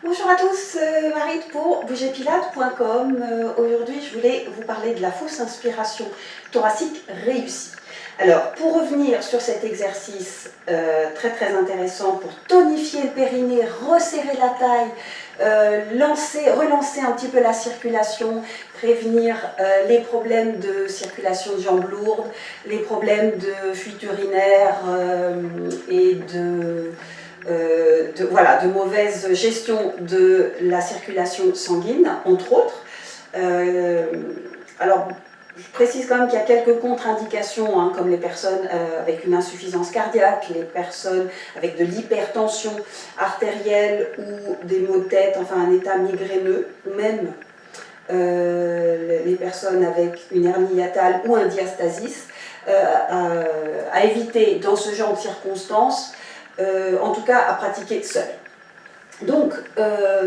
Bonjour à tous, Marie pour bougezpilates.com. Aujourd'hui, je voulais vous parler de la fausse inspiration thoracique réussie. Alors, pour revenir sur cet exercice très intéressant pour tonifier le périnée, resserrer la taille, relancer un petit peu la circulation, prévenir les problèmes de circulation de jambes lourdes, les problèmes de fuite urinaire et de mauvaise gestion de la circulation sanguine, entre autres. Alors, je précise quand même qu'il y a quelques contre-indications, hein, comme les personnes avec une insuffisance cardiaque, les personnes avec de l'hypertension artérielle ou des maux de tête, enfin un état migraineux, ou même les personnes avec une hernie hiatale ou un diastasis, à éviter dans ce genre de circonstances, en tout cas à pratiquer seul. Donc,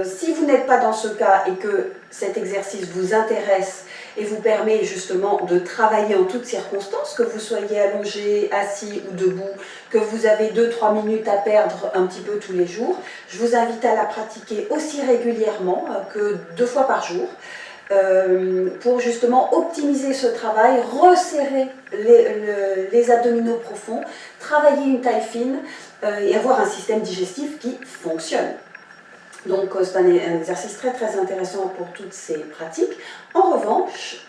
si vous n'êtes pas dans ce cas et que cet exercice vous intéresse et vous permet justement de travailler en toutes circonstances, que vous soyez allongé, assis ou debout, que vous avez 2-3 minutes à perdre un petit peu tous les jours, je vous invite à la pratiquer aussi régulièrement que 2 fois par jour, pour justement optimiser ce travail, resserrer les abdominaux profonds, travailler une taille fine et avoir un système digestif qui fonctionne. Donc c'est un exercice très intéressant pour toutes ces pratiques. En revanche,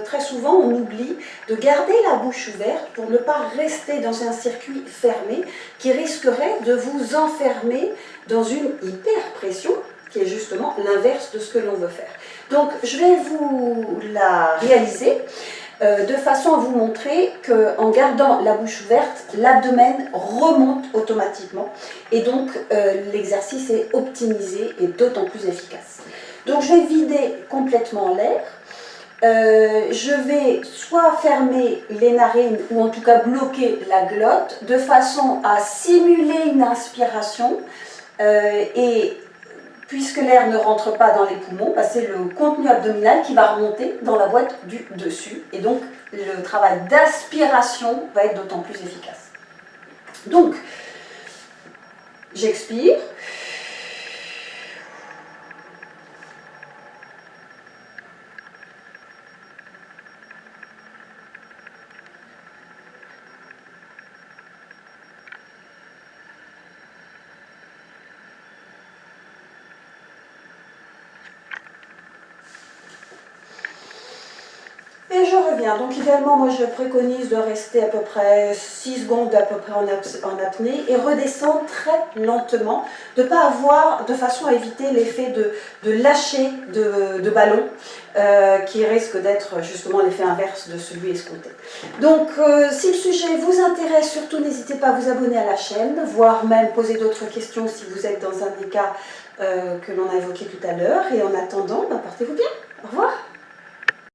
très souvent on oublie de garder la bouche ouverte pour ne pas rester dans un circuit fermé qui risquerait de vous enfermer dans une hyperpression qui est justement l'inverse de ce que l'on veut faire. Donc je vais vous la réaliser de façon à vous montrer qu'en gardant la bouche ouverte, l'abdomen remonte automatiquement et donc l'exercice est optimisé et d'autant plus efficace. Donc je vais vider complètement l'air. Je vais soit fermer les narines ou en tout cas bloquer la glotte de façon à simuler une inspiration et puisque l'air ne rentre pas dans les poumons, bah c'est le contenu abdominal qui va remonter dans la boîte du dessus. Et donc, le travail d'aspiration va être d'autant plus efficace. Donc, j'expire. Et je reviens. Donc idéalement, moi je préconise de rester à peu près 6 secondes à peu près en apnée et redescendre très lentement, de ne pas avoir, de façon à éviter l'effet de lâcher de ballon qui risque d'être justement l'effet inverse de celui escompté. Donc si le sujet vous intéresse, surtout n'hésitez pas à vous abonner à la chaîne, voire même poser d'autres questions si vous êtes dans un des cas que l'on a évoqué tout à l'heure. Et en attendant, portez-vous bien. Au revoir.